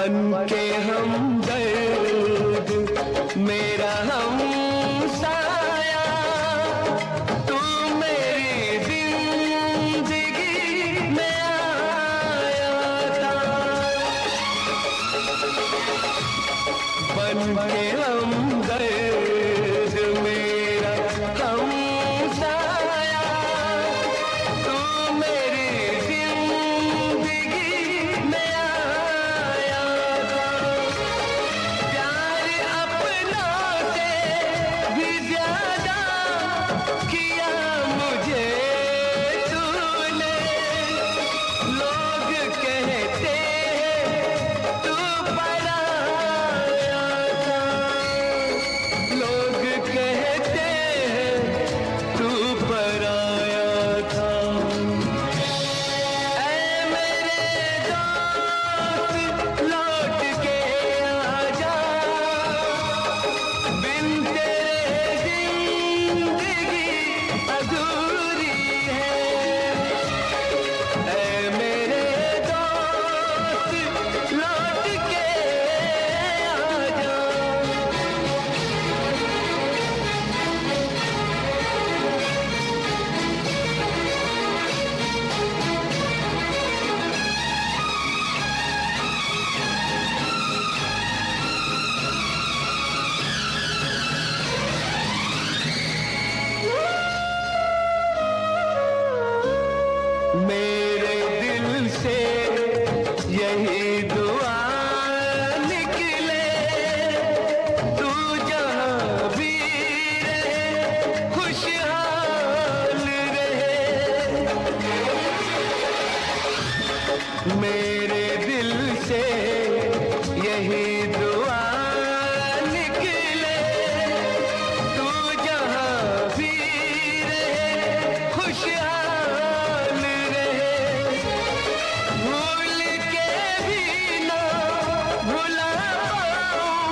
बन के हमदर्द मेरा हमसाया, तू मेरी जिंदगी में आया था। बन के हमदर्द मेरा हमसाया, तू मेरी जिंदगी में आया था। प्यार अपनों से भी ज्यादा किया मुझे तूने। लोग कहते तू पराया था, लोग कहते तू पराया था। ऐ मेरे दोस्त लौट के आजा, बिन तेरे जिंदगी अधूरी है। ऐ मेरे दोस्त लौट के आजा। मेरे दिल से यही दुआ निकले, तू जहाँ भी रहे खुशहाल रहे। मेरे दिल से यही दुआ निकले, तू जहाँ भी रहे खुशहाल रहे। भूल के भी ना भुला पाऊं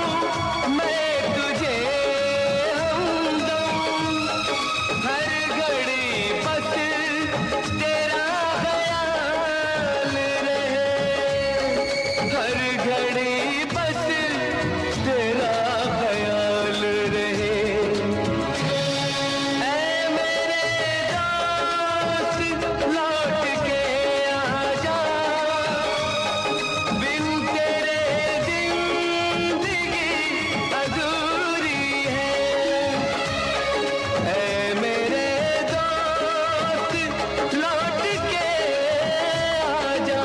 मैं तुझे हमदम, हर घड़ी बस तेरा ख्याल रहे। हर घड़ी बस तेरा ख्याल रहे। ऐ मेरे दोस्त लौट के आजा, बिन तेरे जिंदगी अधूरी है। ऐ मेरे दोस्त लौट के आजा।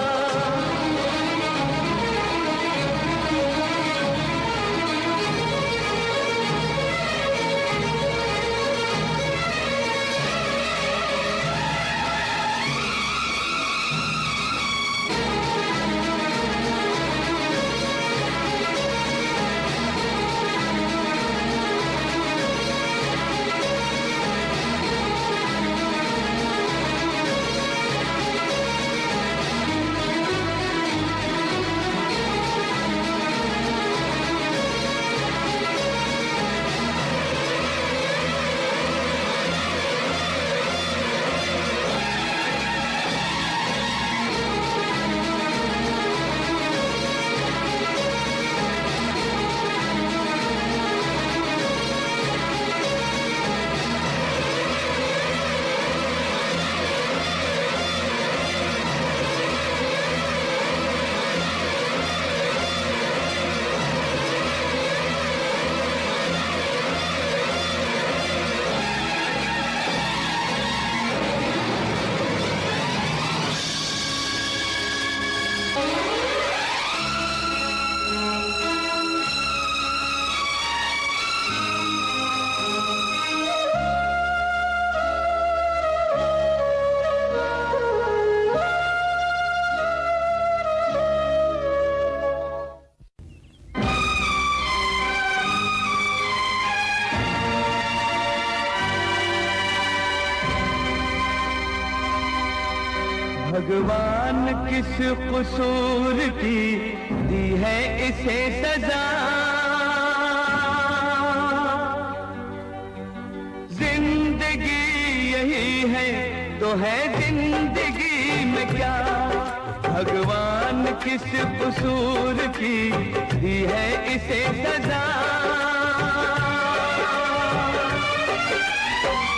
भगवान किस कसूर की दी है इसे सजा। जिंदगी यही है तो है जिंदगी में क्या। भगवान किस कसूर की दी है इसे सजा।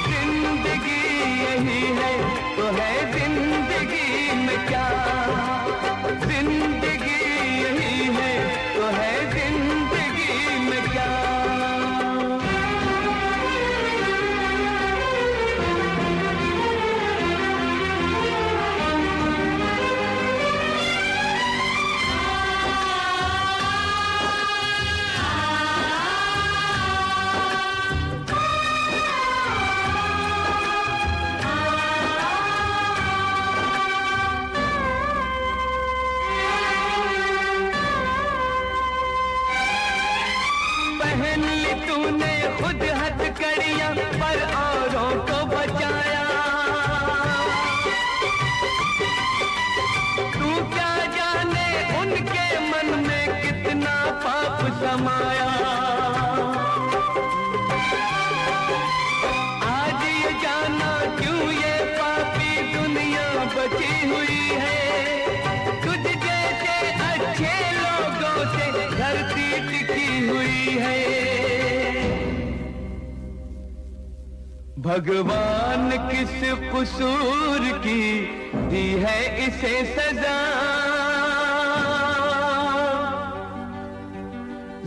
जिंदगी यही है तो है जिंदगी में क्या, जिंदगी यही है तो है जिंदगी में क्या। पहन ली तूने खुद हथकड़ियां पर औरों को बचाया। तू क्या जाने उनके मन में कितना पाप समाया। आज ये जाना क्यों ये पापी दुनिया बची हुई है। तुझ जैसे अच्छे लोगों से धरती टिकी हुई है। भगवान किस कसूर की दी है इसे सजा।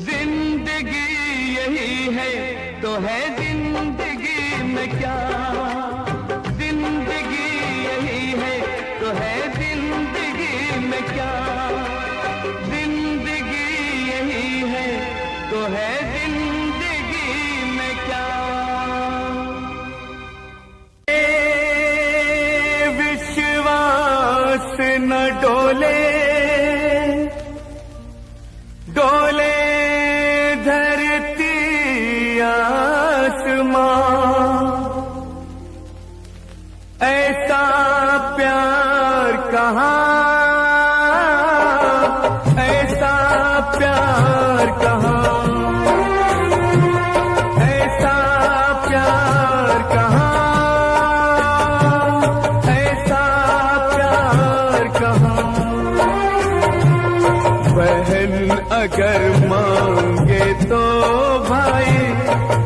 जिंदगी यही है तो है जिंदगी में क्या, जिंदगी यही है तो है जिंदगी में क्या, जिंदगी यही है तो है जिंदगी में क्या। विश्वास न डोले डोले धरती आसमां, ऐसा प्यार कहाँ, ऐसा प्यार कहाँ, ऐसा प्यार कहाँ, ऐसा प्यार कहाँ। बहन अगर मांगे तो भाई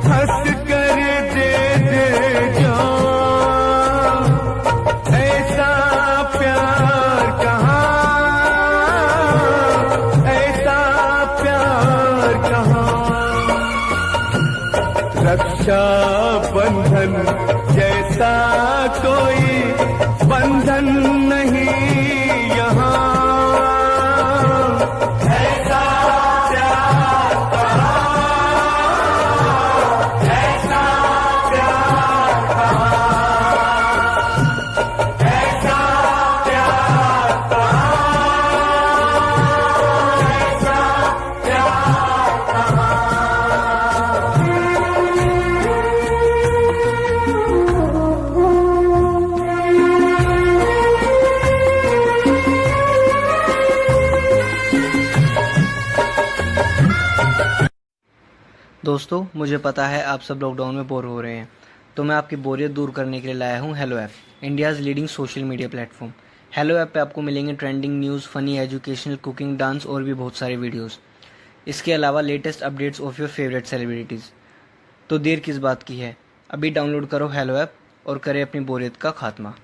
हंस कर दे दे जान। ऐसा प्यार कहाँ, ऐसा प्यार कहाँ। रक्षा बंधन जैसा कोई बंधन नहीं यहाँ। दोस्तों, मुझे पता है आप सब लॉकडाउन में बोर हो रहे हैं, तो मैं आपकी बोरियत दूर करने के लिए लाया हूँ hello app, India's leading social media platform. Hello app पे आपको मिलेंगे trending news, funny, educational, cooking, dance और भी बहुत सारे वीडियोस। इसके अलावा latest updates of your favourite celebrities. तो देर किस बात की है, अभी डाउनलोड करो हेलो ऐप और करें अपनी बोरियत का खात्मा।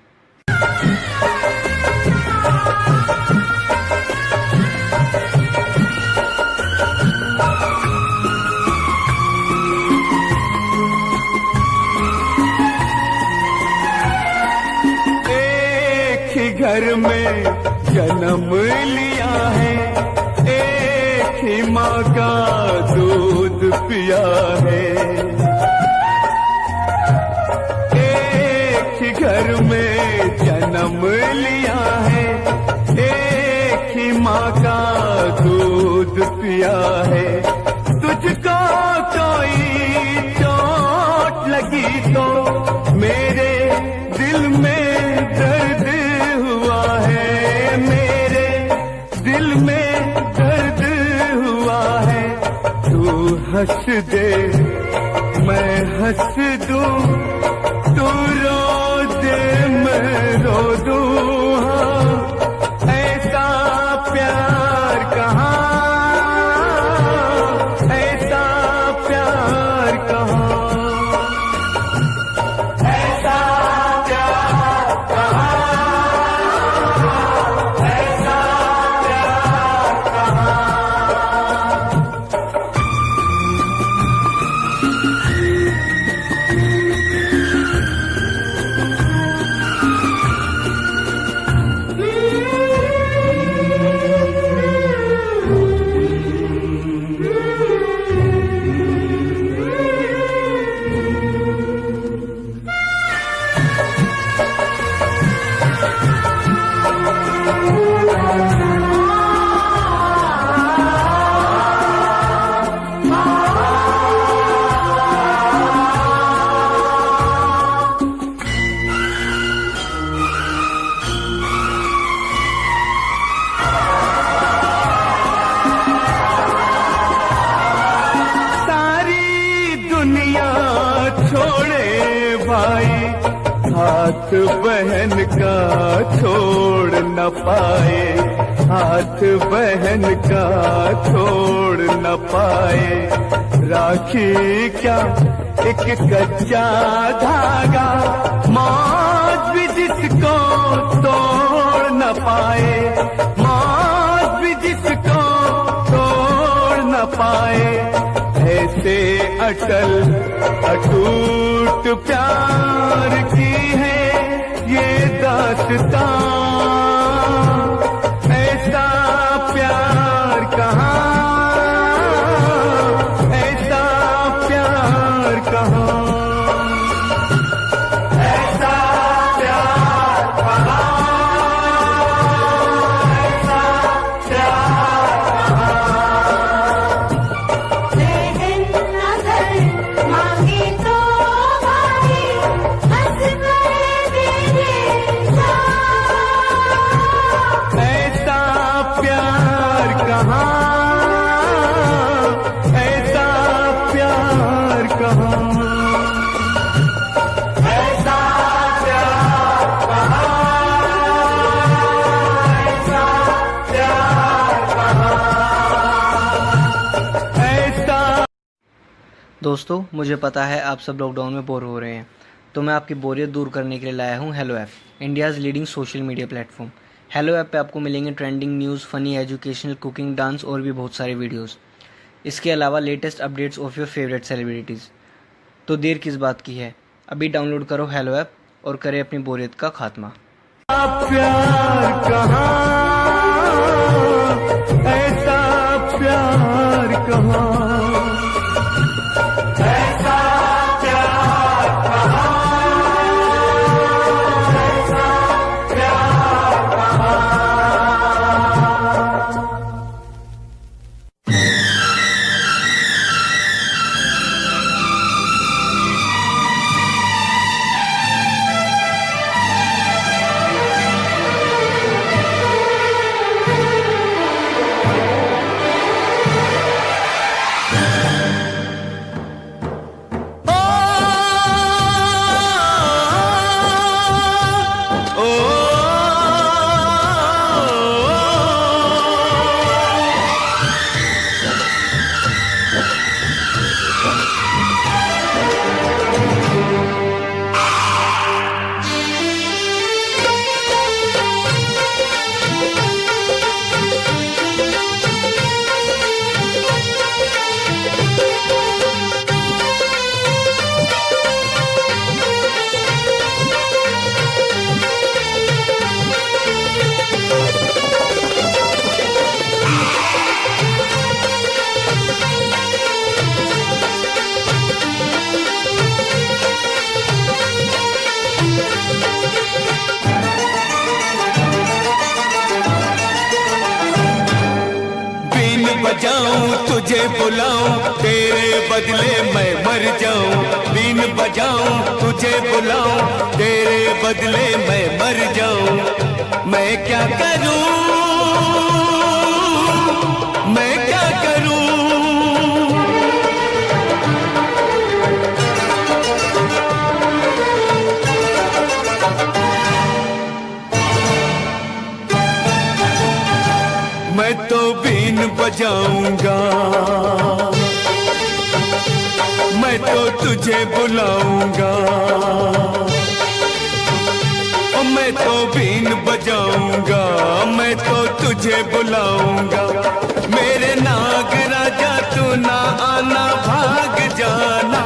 घर में जन्म लिया है, एक ही माँ का दूध पिया है। एक ही घर में जन्म लिया है, एक ही माँ का दूध पिया है। तुझको कोई चोट लगी तो मेरे दिल में दर्द हुआ है, मेरे दिल में दर्द हुआ है। तू हंस दे मैं हंस दूं, तू रो दे मैं रो दूं। हाँ, ऐसा प्यार हाथ बहन का छोड़ न पाए, हाथ बहन का छोड़ न पाए। राखी क्या एक कच्चा धागा, मौत भी जिसको तोड़ न पाए, मौत भी जिसको तोड़ न पाए। ऐसे अटल अटूट प्यार की है ये दास्तां, ऐसा प्यार कहाँ, ऐसा प्यार कहाँ, ऐसा प्यार कहाँ, ऐसा प्यार दोस्तों, मुझे पता है आप सब लॉकडाउन में बोर हो रहे हैं, तो मैं आपकी बोरियत दूर करने के लिए लाया हूँ hello app, India's leading social media platform. Hello app पे आपको मिलेंगे trending news, funny, educational, cooking, dance और भी बहुत सारे वीडियोस। इसके अलावा latest updates of your favourite celebrities. तो देर किस बात की है, अभी डाउनलोड करो हेलो ऐप और करें अपनी बोरियत का खात्मा। प्यार कहाँ, ऐसा प्यार कहाँ, ऐसा प्यार कहाँ, ऐसा प्यार कहाँ। बजाऊं तुझे बुलाऊं, तेरे बदले मैं मर जाऊं। बीन बजाऊं तुझे बुलाऊं, तेरे बदले मैं मर जाऊं। मैं क्या करूं, मैं क्या करूं। मैं तो बीन बजाऊंगा, मैं तो तुझे बुलाऊंगा। और मैं तो बीन बजाऊंगा, मैं तो तुझे बुलाऊंगा। मेरे नाग राजा तू ना आना, भाग जाना।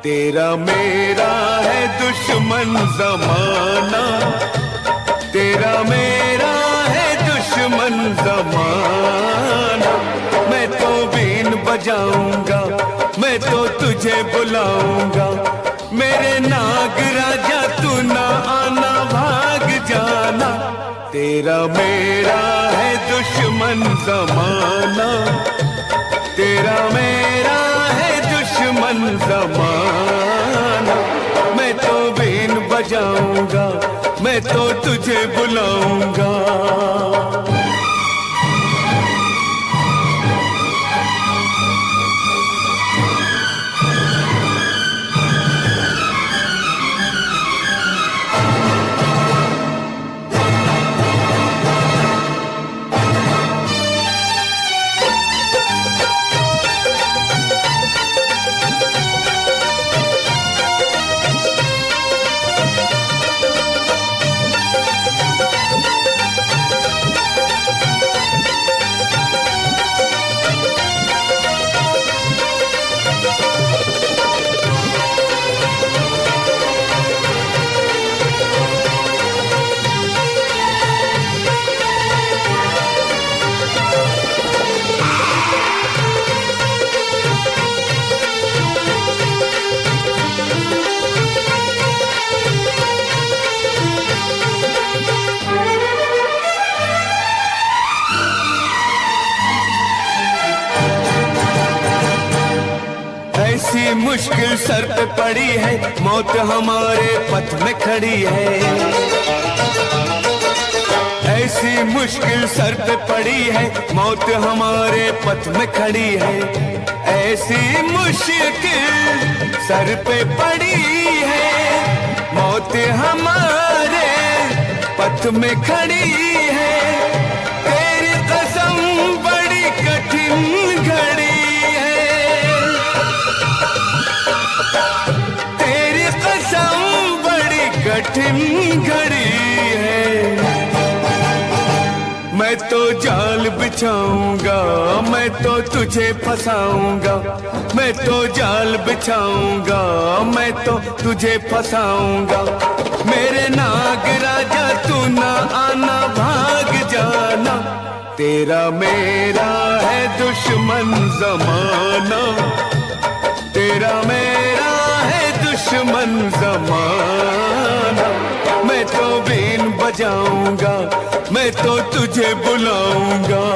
तेरा मेरा है दुश्मन जमाना, तेरा मेरा है दुश्मन जमाना। मैं तो बीन बजाऊंगा, मैं तो तुझे बुलाऊंगा। मेरे नाग राजा तू ना आना, भाग जाना। तेरा मेरा है दुश्मन जमाना, तेरा मेरा है दुश्मन जमाना। मैं तो बीन बजाऊंगा, मैं तो तुझे बुलाऊंगा। मुश्किल सर पे पड़ी है, मौत हमारे पथ में खड़ी है। ऐसी मुश्किल सर पे पड़ी है, मौत हमारे पथ में खड़ी है। ऐसी मुश्किल सर पे पड़ी है, मौत हमारे पथ में खड़ी है। तेरी कसम बड़ी कठिन घड़ी है, तेरी कसम बड़ी कठिन घड़ी है। मैं तो जाल बिछाऊंगा, मैं तो तुझे फंसाऊंगा। मैं तो जाल बिछाऊंगा, मैं तो तुझे फंसाऊंगा। मेरे नाग राजा तू ना आना, भाग जाना। तेरा मेरा है दुश्मन जमाना, तेरा मेरा है दुश्मन जमाना। मैं तो बीन बजाऊंगा, मैं तो तुझे बुलाऊंगा।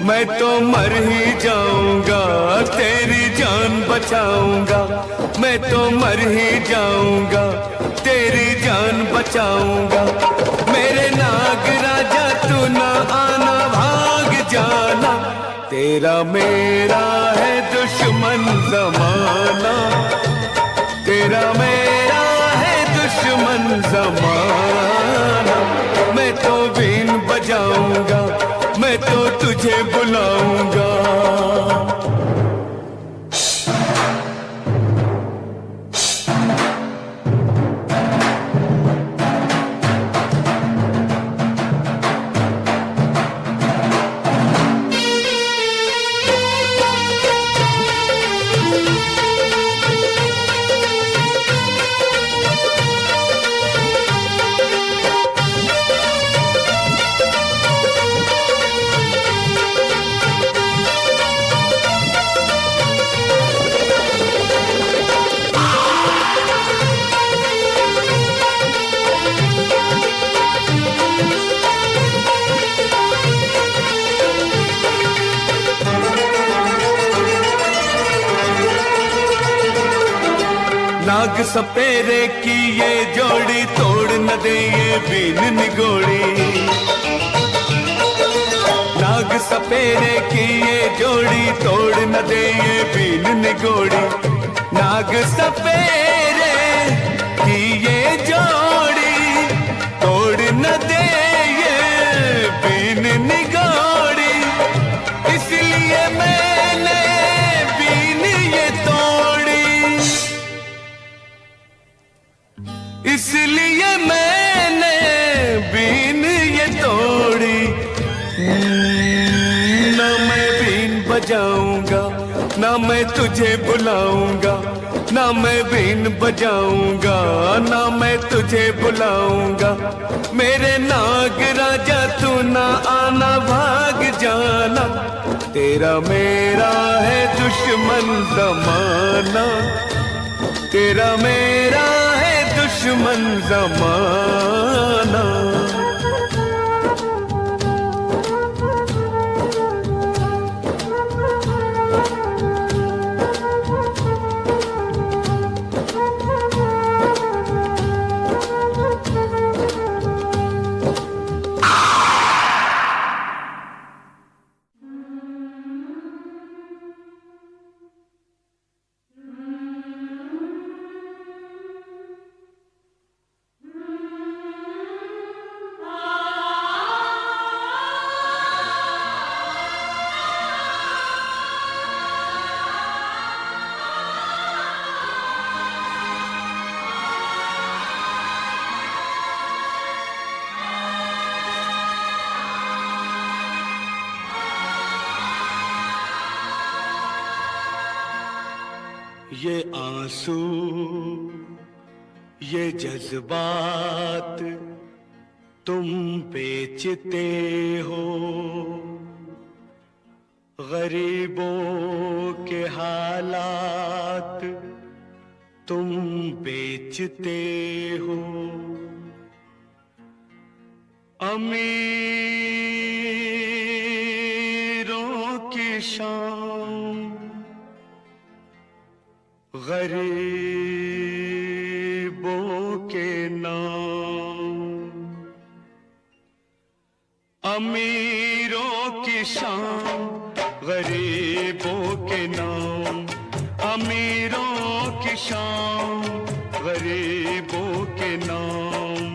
मैं तो मर ही जाऊंगा, तेरी जान बचाऊंगा। मैं तो मर ही जाऊंगा, तेरी जान बचाऊंगा। मेरे नाग राजा तू ना आना, भाग जाना। तेरा मेरा है दुश्मन जमाना, तेरा मेरा है दुश्मन जमाना। मैं तो बीन बजाऊंगा, मैं तो तुझे बुलाऊंगा। नाग सपेरे की ये जोड़ी तोड़ न दे ये बीन निगोड़ी। नाग सपेरे की ये जोड़ी तोड़ न दे ये बीन निगोड़ी। नाग सपेरे की ये जोड़ी तोड़ न दे ये बीन निगोड़ी। इसलिए मैंने बीन ये तोड़ी, इसलिए मैंने बीन ये तोड़ी। न मैं बीन बजाऊंगा, ना मैं तुझे बुलाऊंगा, ना मैं बीन बजाऊंगा, ना मैं तुझे बुलाऊंगा। मेरे नाग राजा तू ना आना, भाग जाना, तेरा मेरा है दुश्मन जमाना, तेरा मेरा है दुश्मन जमाना। ये आंसू, ये जज्बात तुम बेचते हो, गरीबों के हालात तुम बेचते हो। अमीरों की शान गरीबों के नाम, अमीरों की शान गरीबों के नाम, अमीरों की शान गरीबों के नाम,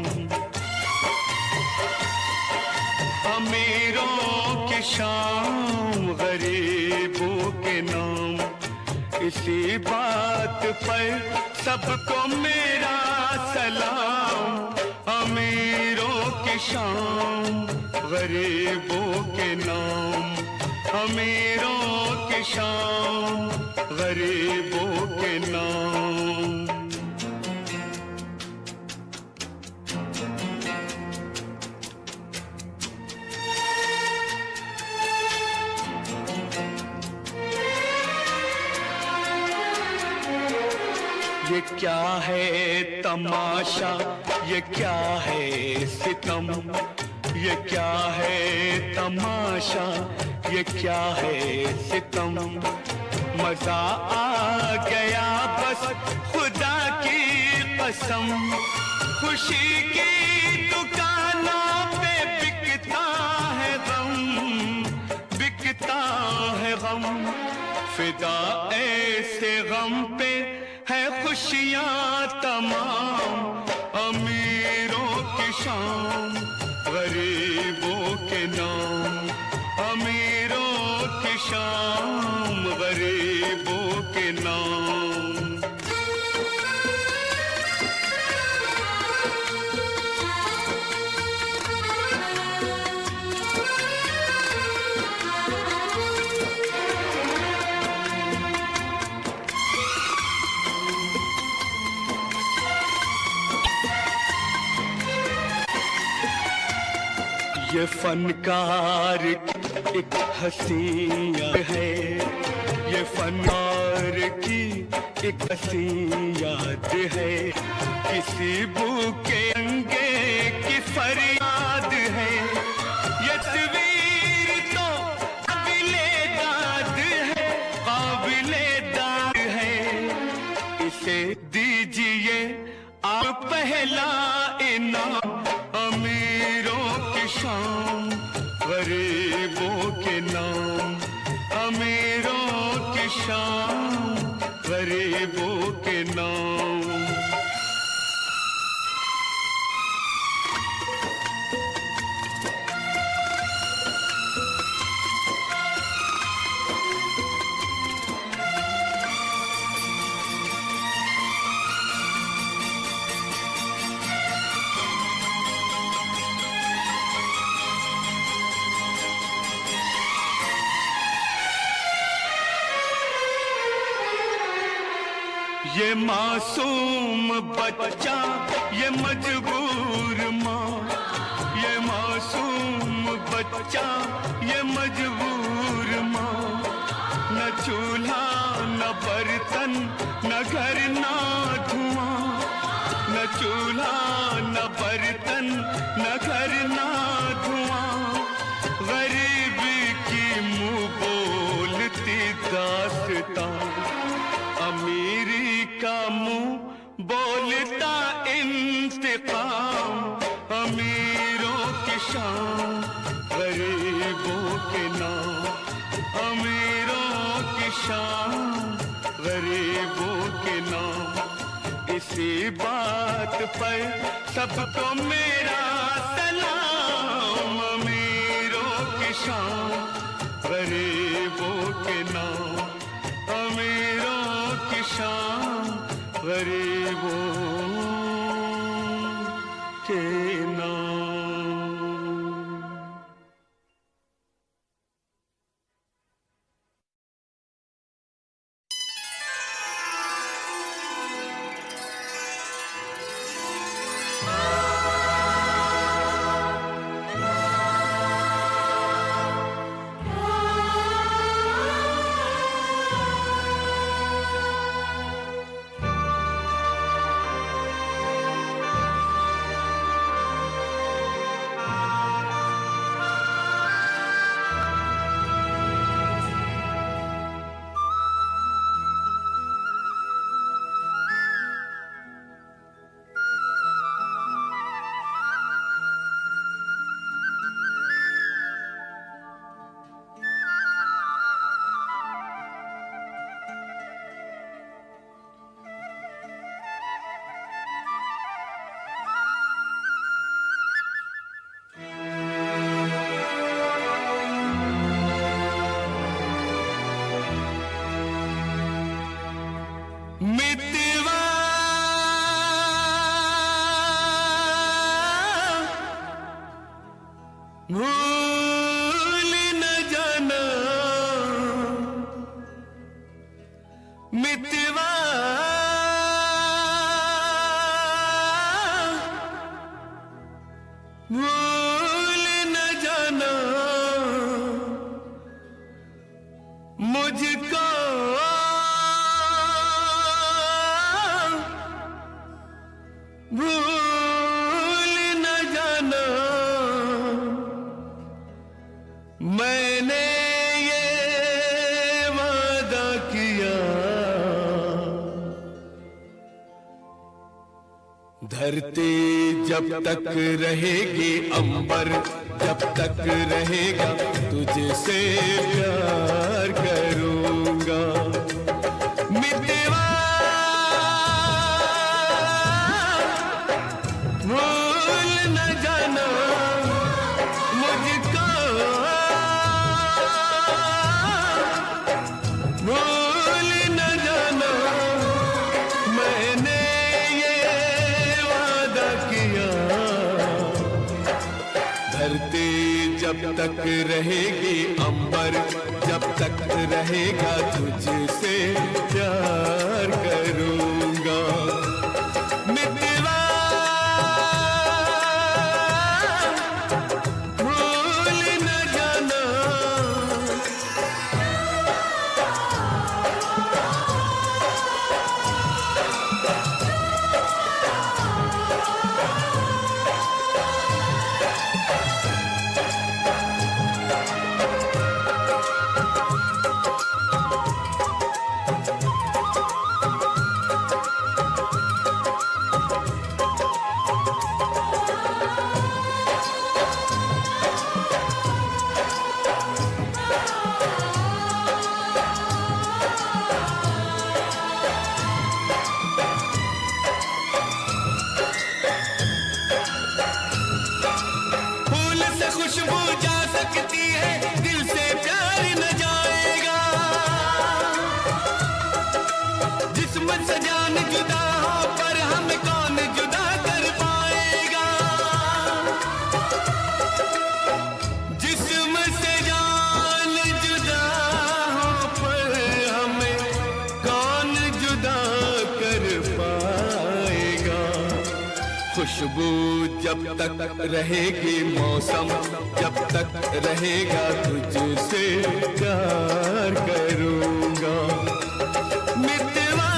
अमीरों की शान गरीबों के नाम। इसी बात पर सबको मेरा सलाम, अमीरों की शान गरीबों के नाम, अमीरों की शान गरीबों के नाम। ये क्या है तमाशा, ये क्या है सितम, ये क्या है तमाशा, ये क्या है सितम। मजा आ गया बस खुदा की कसम, खुशी की दुकानों पे बिकता है गम, बिकता है गम। फिदा ऐसे गम पे है खुशियाँ तमाम, अमीरों की शान गरीबों के नाम, अमीरों की शान गरीबों के नाम। ये फनकार एक हंसी याद है, ये फनकार की एक हंसी याद है, किसी भूखे अंगे की फरियाद है। ये तस्वीर तो काबिले दाद है, काबिले दाद है, इसे दीजिए आप पहला इनाम। अमीरों की शान गरीबों के नाम, अमीरों की शान गरीबों के नाम। ये मासूम बच्चा, ये मजबूर माँ, ये मासूम बच्चा, ये मजबूर माँ। न चूल्हा न बर्तन, न घर न धुआं, न चूल्हा न बर्तन, न घर न धुआं। गरीबी की मुंह बोलती दास्तां, अमीरी का मुंह बोलता इंतकाम। अमीरों की शान, गरीबों के नाम, अमीरों की शान, गरीबों के नाम। इसी बात पर सबको मेरा सलाम। अमीरों की शान, गरीबों के नाम, अमीरों की शान, गरीबों के नाम। मितवा भूल न जाना, मितवा भूल न जाना, मुझको भूल न जाना। मैंने ये वादा किया, धरती जब तक रहेगी, अंबर जब तक रहेगा, तुझसे प्यार करूंगा। मितवा भूल न जाना, मुझको भूल न जाना। मैंने ये वादा किया, धरती जब तक रहेगी, अंबर जब तक रहेगा, तुझसे प्यार करूंगा। मितवा भूल न जाना। खुशबू जा सकती है, दिल से प्यार न जाएगा। जिस्म से जान जुदा हो, पर हमें कौन जुदा कर पाएगा। जिस्म से जान जुदा हो, पर हमें कौन जुदा कर खुशबू जब तक रहेगी, मौसम जब तक रहेगा, तुझसे प्यार करूंगा। मितवा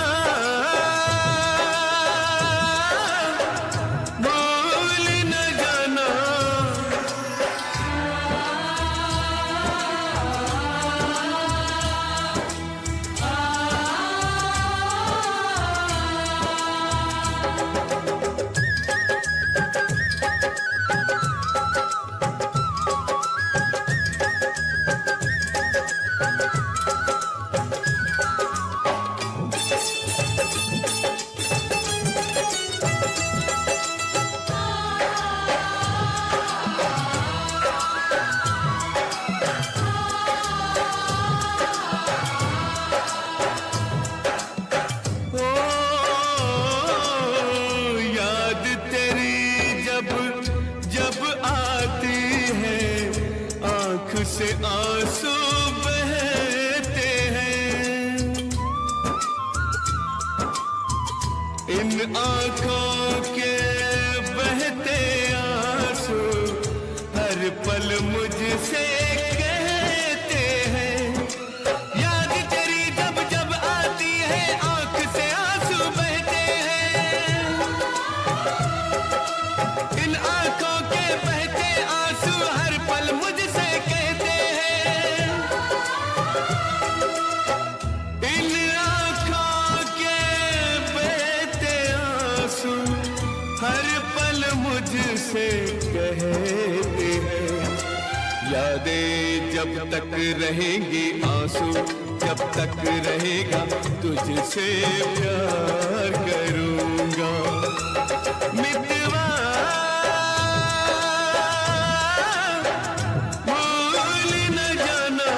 भूल न जाना, से आंसू बहते हैं, इन आंखों के बहते आंसू हर पल मुझसे कहते हैं। याद तेरी जब जब आती है, आंख से आंसू बहते हैं, इन आंखों के बहते आंसू हर पल मुझसे कहते हैं। इन आंखों के बहते आंसू हर पल मुझसे कहते हैं। यादें जब तक रहेंगी, आंसू जब तक रहेगा, तुझसे प्यार करूंगा। मितवा भूल न जाना,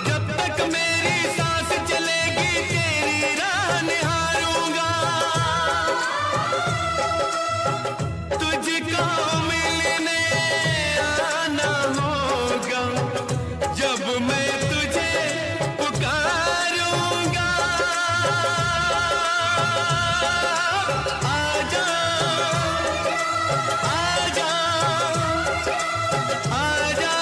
जब तक मेरी सांस चलेगी, तेरी राह निहारूंगा। तुझको मिलने आना होगा, जब मैं तुझे पुकारूंगा। आजा आजा आजा,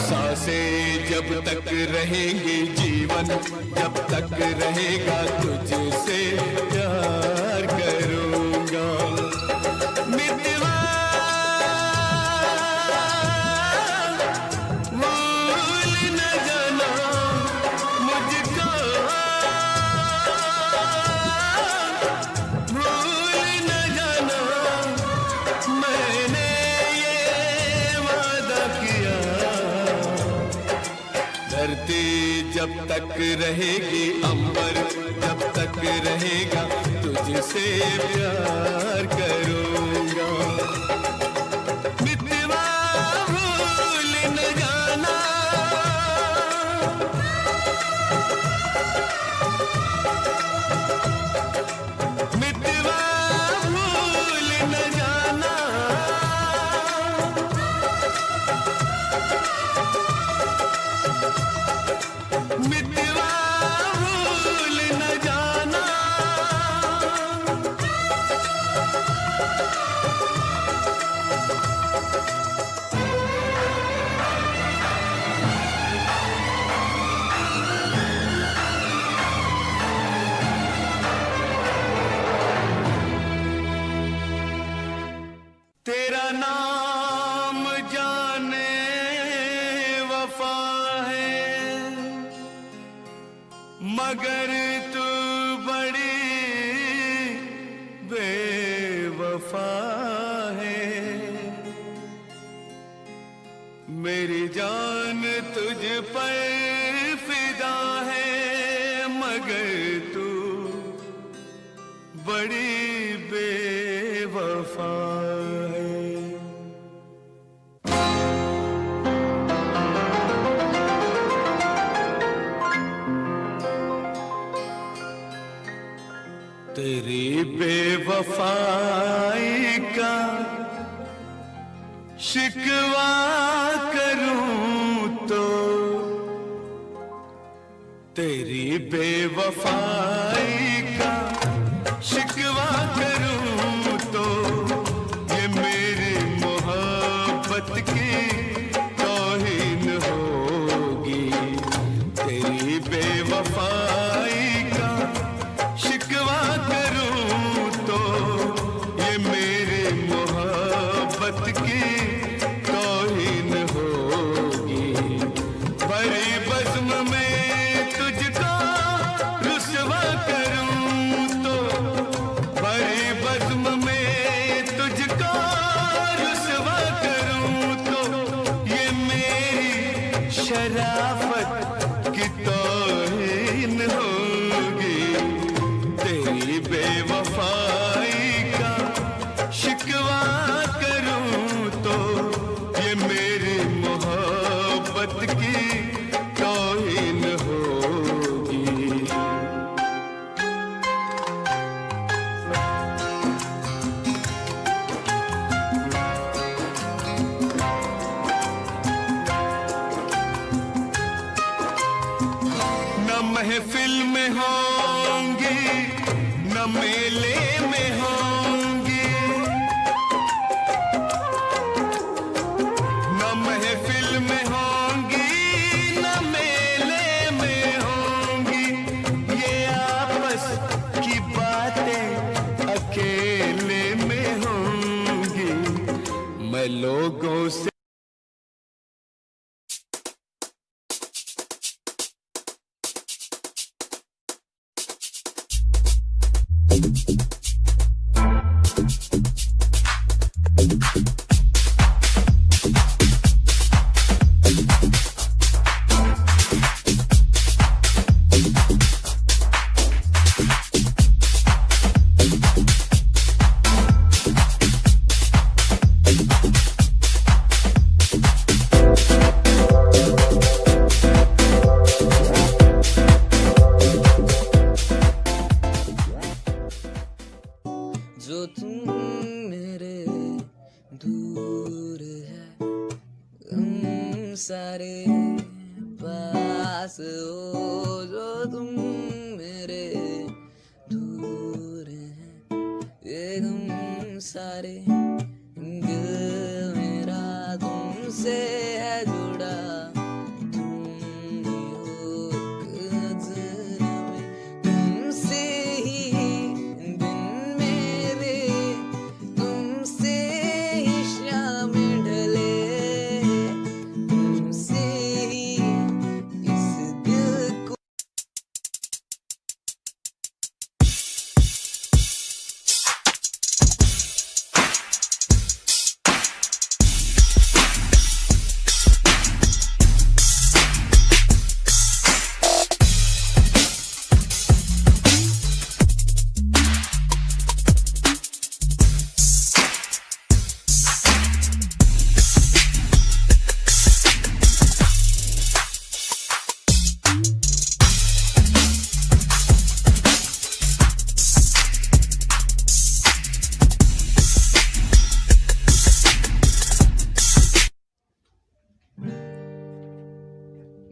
सांसें जब तक रहेंगी, जीवन जब तक रहेगा, तुझसे प्यार करूंगा। मितवा भूल न जाना मुझको, भूल न जाना, मैंने ये वादा किया। धरती जब तक रहेगी, अंबर जब तक रहेगा, तुझसे प्यार करूंगा। मितवा भूल न जाना, मितवा भूल न जाना, मितवा भूल न जाना। तेरा नाम जाने वफा है, मगर तू बड़ी बेवफा है। मेरी जान तुझ पर फिदा है, मगर तू बड़ी बेवफा है। तेरी बेवफाई का शिकवा करूं तो, तेरी बेवफाई का शिकवा करूं तो, ये मेरी मोहब्बत की तौहीन होगी। तेरी बेवफाई का शिकवा करूं तो, ये मेरी मोहब्बत की तौहीन होगी। भरी बज़्म में तुझको रुसवा करूं तो, भरी बज़्म में तुझको रुसवा करूं तो, ये मेरी शराफत की तौहीन होगी। तेरी बेवफाई का शिकवा करूं तो, ये मेरी मोहब्बत की तौहीन होगी। न महफिल में होंगी, न मेले में होंगी, न महफिल में होंगी, न मेले में होंगी। ये आपस की बातें अकेले में होंगी। मैं लोगों से जो तुम मेरे दूर है, हम सारे पास हो। जो तुम मेरे दूर है, ये हम सारे, दिल मेरा तुमसे है जुड़ा। तुम ही हो एक नज़र में, तुमसे ही दिन मेरे, तुमसे ही शाम ढले, तुमसे ही इस दिल को।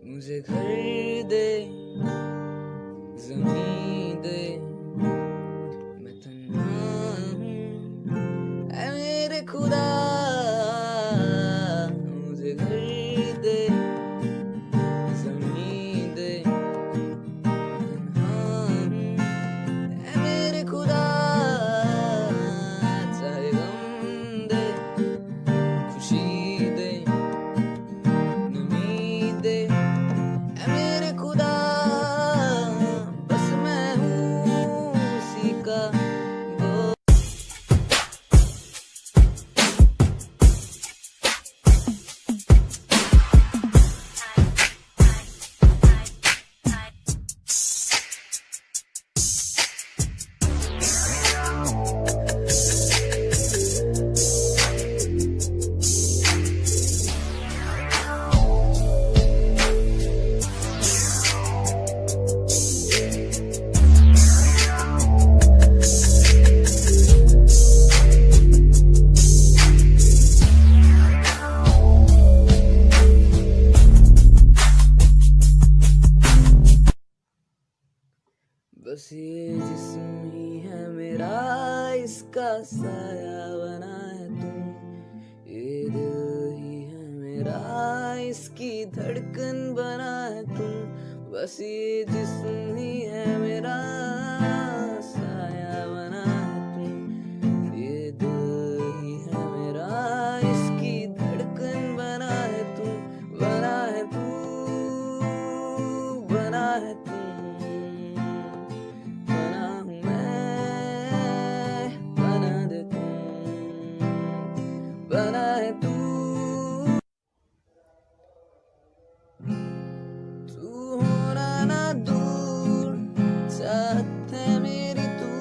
मुझे घर दे, ज़मीन दे, मैं तन्हा हूँ ऐ मेरे खुदा। मुझे घर दे, ज़मीन दे, तन्हा हूँ ऐ मेरे खुदा। चाहे गम दे, खुशी दे, नमी दे, मेरे खुदा। बस मैं हूँ बस ये जिस्म ही है मेरा, इसका साया बना है तू। ये दिल ही है मेरा, इसकी धड़कन बना है तू। बस ये जिस्म ही है मेरा, साया बना है तू। ये दिल ही है मेरा, इसकी धड़कन बना है तू। बना है तू, बना है तू, बना हूँ मैं, बना दे तू, बना है तू। तू होना ना दूर, चाहत है मेरी तू,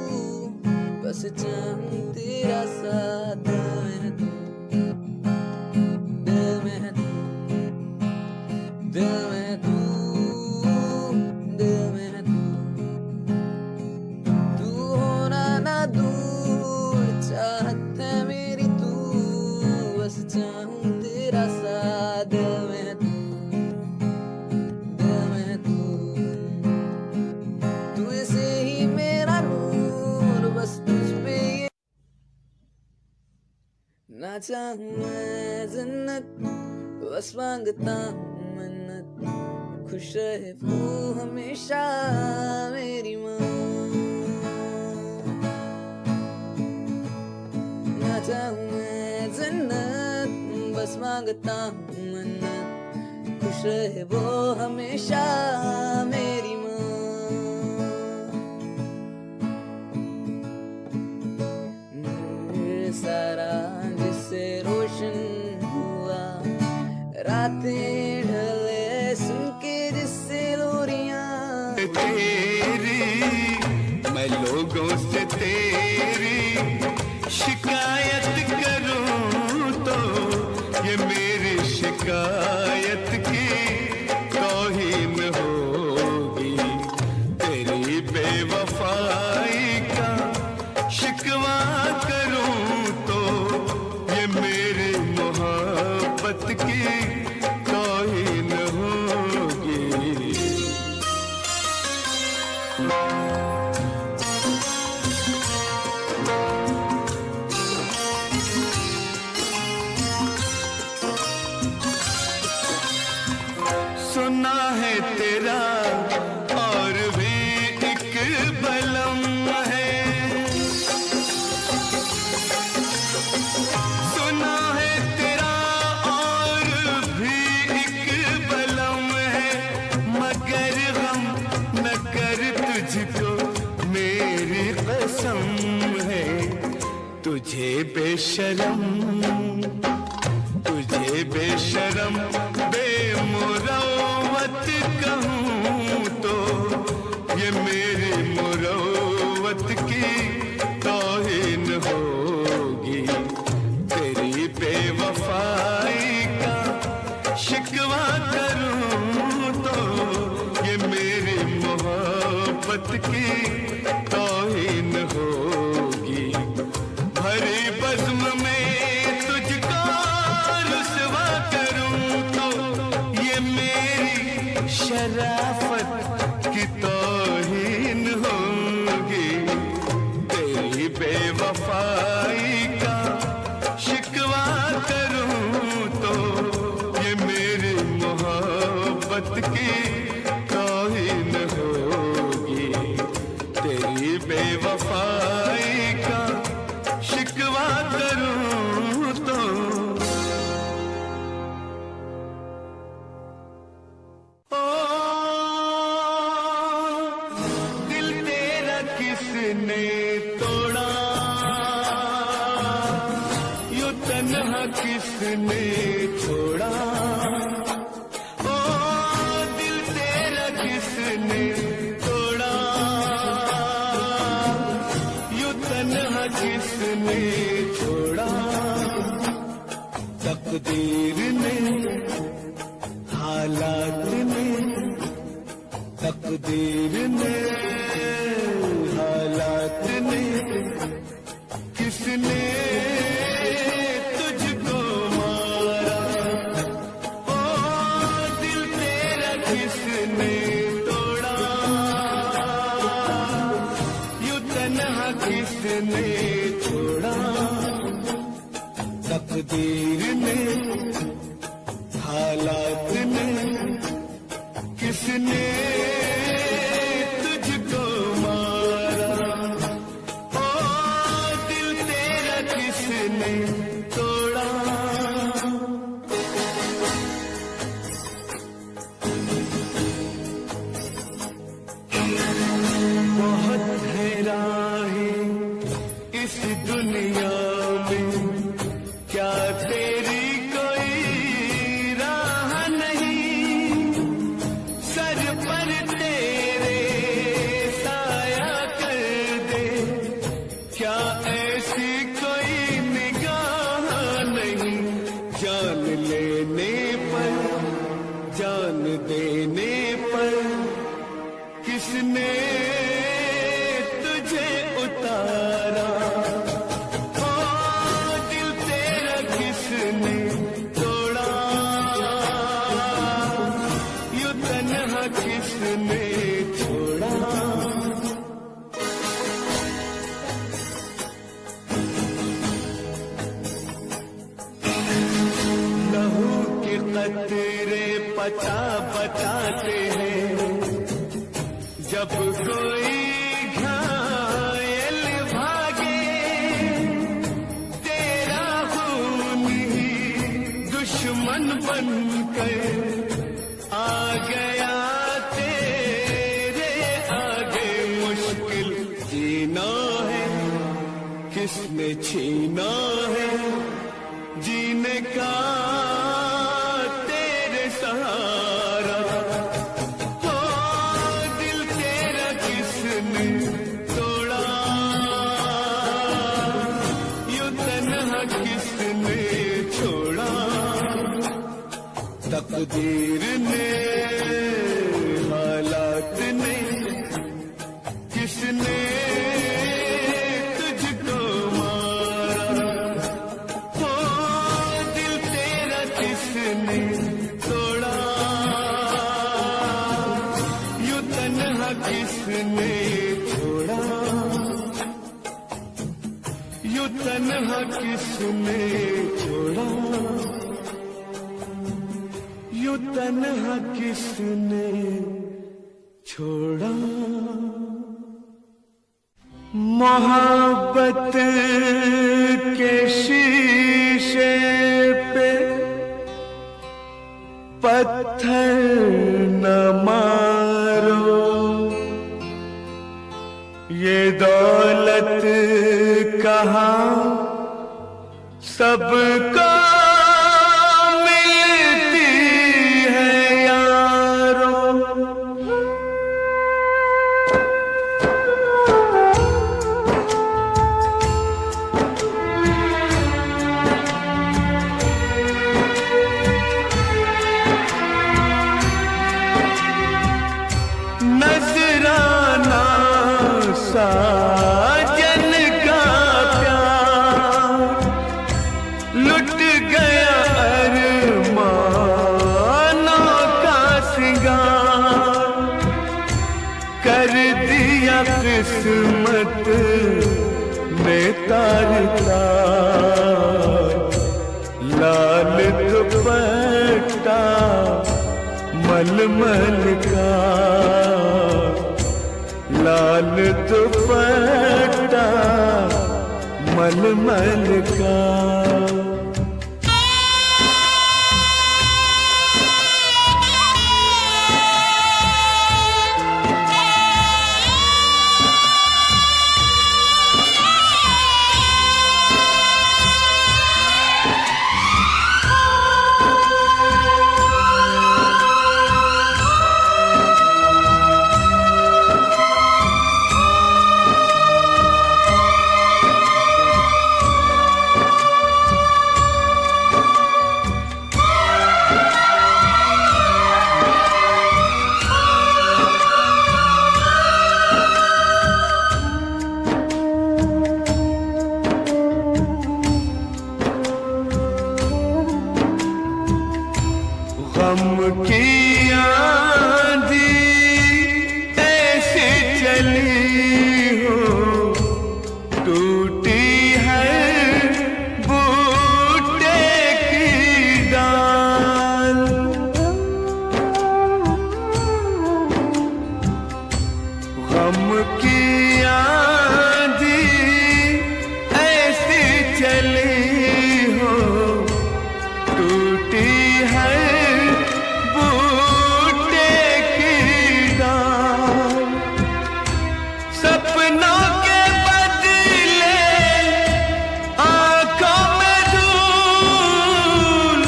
बस चाहूं तेरा साथ। दिल में है तू, दिल में है तू, दिल में है तू। तू होना ना दूर, चाहत है मेरी तू, बस चाहूं तेरा साथ। दिल में है तू, दिल में है तू, तू ऐसे ही मेरा नूर, बस तुझ पे ये ना चाहूं मैं जन्नत, बस मांगता हूँ मन्नत। खुश रहे वो हमेशा मेरी माँ। ना चाहूं मैं जन्नत, बस मांगता हूँ मन्नत। खुश रहे वो हमेशा मेरी माँ। सारा जिससे रोशन हुआ, रातें ढले सुन के जिससे लोरियां। तेरी मैं लोगों से तेरी शिकायत करूं तो ये मेरी शिकायत की तौहीन होगी। तेरी बेवफाई का शिकवा करूं तो ये मेरी मोहब्बत की तौहीन होगी। सुना है तेरा और भी एक बलम है, सुना है तेरा और भी एक बलम है। मगर हम न कर तुझको मेरी कसम है। तुझे बेशरम, तुझे बेशरम बेमुरव्वत कहूँ तो ये मेरी मुरव्वत की तौहीन होगी। तेरी बेवफाई का शिकवा करूँ तो ये मेरी मोहब्बत की तौहीन होगी। भरी बज़्म में तुझको रुसवा करूं तो ये मेरी शराफत की तौहीन होगी। तेरी बेवफाई का शिकवा करूं तो ये मेरी मोहब्बत की तौहीन होगी। तेरी बेवफाई का शिकवा करूं तो। ओ दिल तेरा किसने तोड़ा, यूं तन्हा किसने छोड़ा। ओ दिल तेरा किसने तोड़ा, यूं तन्हा किसने छोड़ा। तकदीर ने, हालात ने, तकदीर ने, हालात ने, किसने तुझको मारा। ओ दिल तेरा किसने तोड़ा, किसने छोड़ा, तकदीर ने, हालात ने, किसने तुझको मारा, ओ दिल तेरा किसने तोड़ा। बहुत है राहें इस दुनिया में, क्या तेरी कोई राह नहीं, सर पर तेरे साया कर दे, क्या ऐसी कोई निगाह नहीं, जान लेने पर, जान देने पर, किसने तुझे उतारा, ओ दिल तेरा किसने तोड़ा, यूं तन्हा किसने छोड़ा। लहू के कतरे पता बताते हैं, जब कोई घायल भागे, तेरा खून ही दुश्मन बनकर आ गया तेरे आगे, मुश्किल जीना है, किसने छीना है जीने का तेरे सहारा, हो दिल तेरा किसने तोड़ा, यूं तन्हा किसने छोड़ा, तकदीर ने, हालात ने, किसने तुझको मारा, हो दिल तेरा किसने तोड़ा, यूं तन्हा किसने छोड़ा, यूं तन्हा किसने छोड़ा, यूं तन्हा किसने छोड़ा। मोहब्बत के शीशे पे पत्थर न मारो, ये दौलत कहाँ सबको मिलती है यारो। नजराना साजन का प्यार, लुट गया अरमानों का सिंगार, कर दिया किस्मत ने तार तार, लाल दुपट्टा मलमल का, लाल दुपट्टा मलमल का। की आंधी ऐसी चली हो, टूटी है बूटे की डाल। सपनों के बदले आंखों में धूल,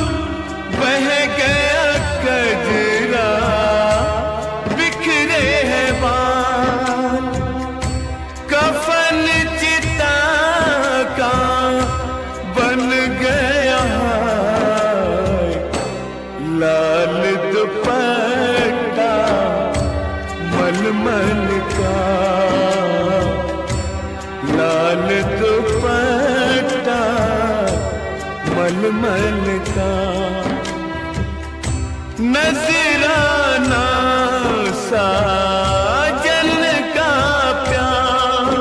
बह गया कजरा, बिखरे हैं बाल। कफन चिता का बन गया लाल दुपट्टा मलमल का, लाल दुपट्टा मलमल का। नजराना साजन का प्यार,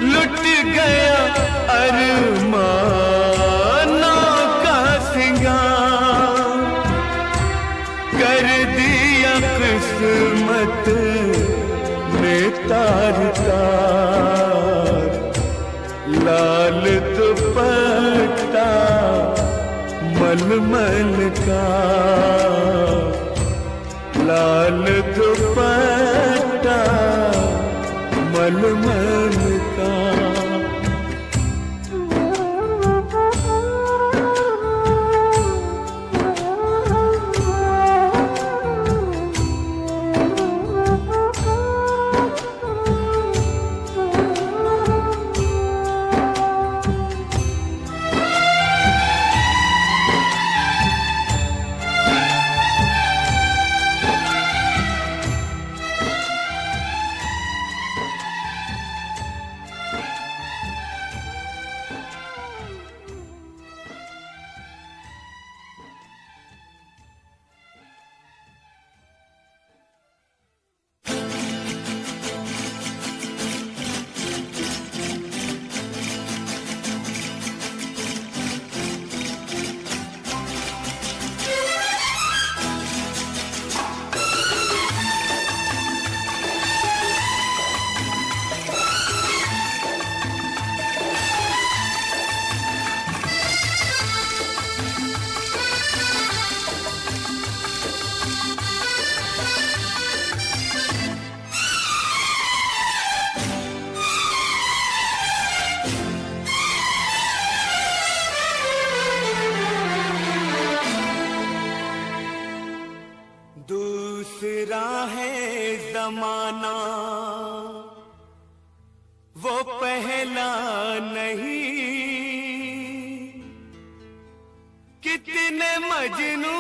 लुट गया अरमानों का सिंगार, कर दिया किस्मत ने तार तार। लाल दुपट्टा मलमल का, लाल दुपट्टा मलमल का। दूसरा है जमाना, वो पहला नहीं। कितने मजनू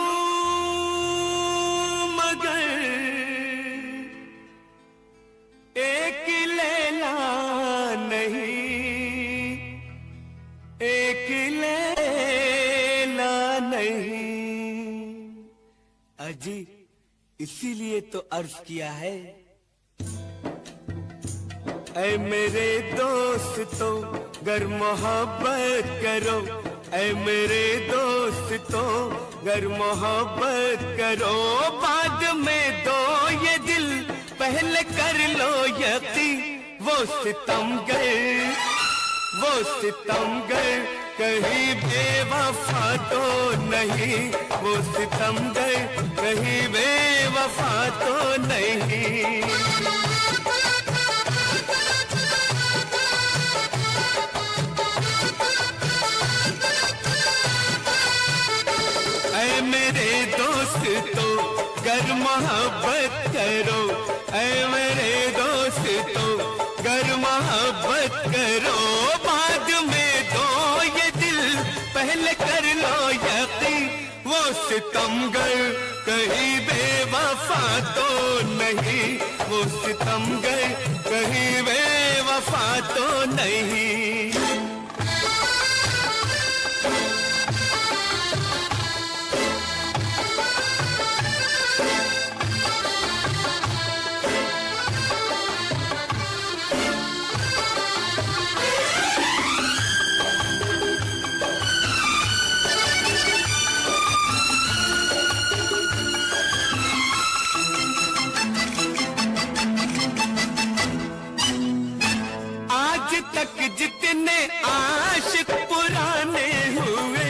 मगर एक लैला नहीं, एक लैला नहीं। अजी इसीलिए तो अर्ज किया है, ऐ मेरे दोस्तों गर मोहब्बत करो, ऐ मेरे दोस्तों गर मोहब्बत करो। बाद में दो ये दिल पहले कर लो यकीन, वो सितमगर, वो सितमगर कहीं बेवफा तो नहीं, वो सितमगर कहीं बेवफा तो नहीं। ऐ मेरे दोस्तों गर मोहब्बत करो, ऐ मेरे दोस्तों गर मोहब्बत करो। बाद में दो ये दिल पहले कर लो यकीन, वो सितमगर कहीं बेवफा तो नहीं, वो सितमगर कहीं बेवफा तो नहीं। तक जितने आशिक पुराने हुए,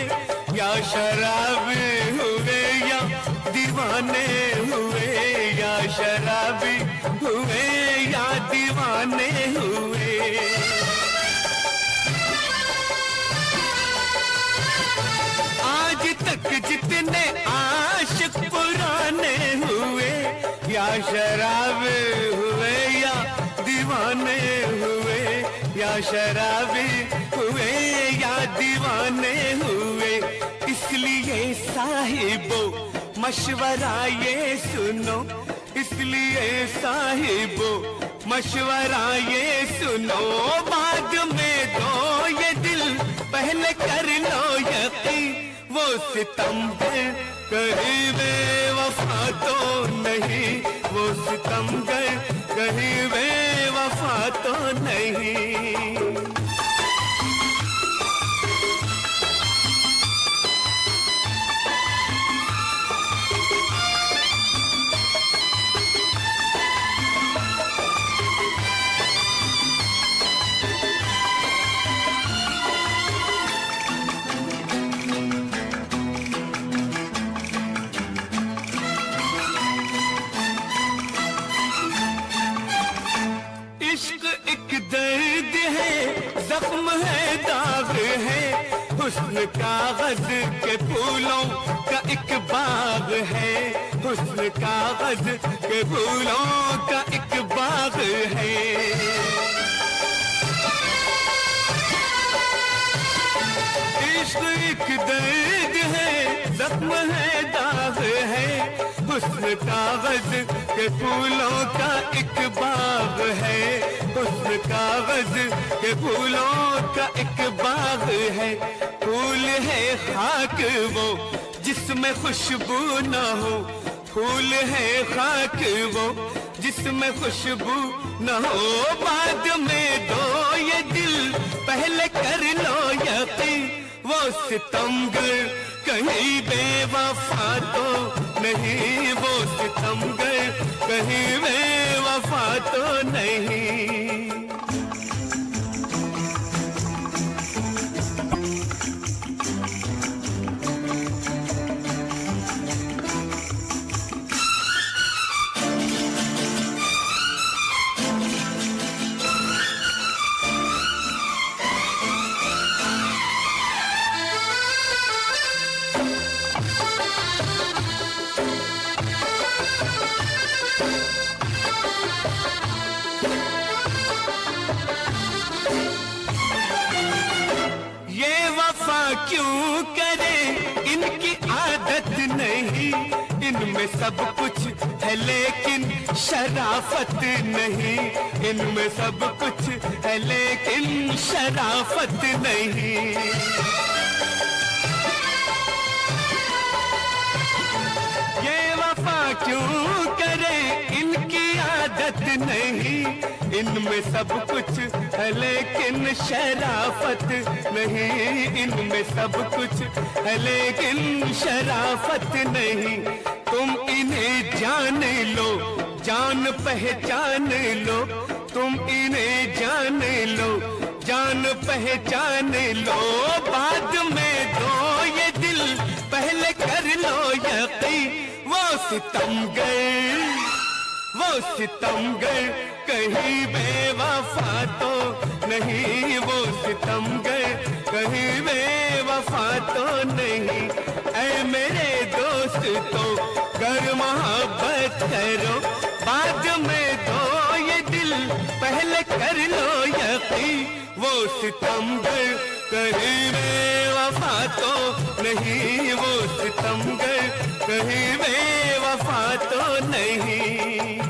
या शराबी हुए या दीवाने हुए, या शराबी हुए या दीवाने हुए, आज तक जितने आशिक पुराने हुए, या शराबी हुए या दीवाने हुए, या शराबी हुए या दीवाने हुए, इसलिए साहिबो मशवरा ये सुनो, इसलिए साहिबो मशवरा ये सुनो, बाद में दो ये दिल पहले कर लो यकीन, वो सितमगर कहीं बेवफा तो नहीं, वो सितमगर कहीं बेवफा तो नहीं। जख्म है, दाग है, हुस्न कागज के फूलों का एक बाग है, हुस्न कागज के फूलों का एक बाग है, इश्क एक दर्द है, जख्म है, दाग है, हुस्न कागज के फूलों का एक बाग है, हुस्न कागज के फूलों का एक बाग है, फूल है खाक वो जिसमें खुशबू न हो, फूल है खाक वो जिसमें खुशबू न हो, बाद में दो ये दिल पहले कर लो यकीन, वो सितमगर कहीं बेवफा तो नहीं, वो सितमगर कहीं बेवफा तो नहीं। क्यों करे इनकी आदत नहीं, इनमें सब कुछ है लेकिन शराफत नहीं, इनमें सब कुछ है लेकिन शराफत नहीं, ये वफा क्यों करे इनकी आदत नहीं, इनमें सब कुछ है लेकिन शराफत नहीं, इनमें सब कुछ है लेकिन शराफत नहीं, तुम इन्हें जान लो, जान पहचान लो, तुम इन्हें जान लो, जान पहचान लो, बाद में दो ये दिल पहले कर लो यकीन, वो सितमगर, वो सितमगर कहीं बेवफा तो नहीं, वो सितमगर कहीं बेवफा तो नहीं, ऐ मेरे दोस्त तो कर मोहब्बत करो, बाद में दो ये दिल पहले कर लो यकीन, वो सितमगर कहीं बेवफा तो नहीं, वो सितमगर कहीं बेवफा तो नहीं।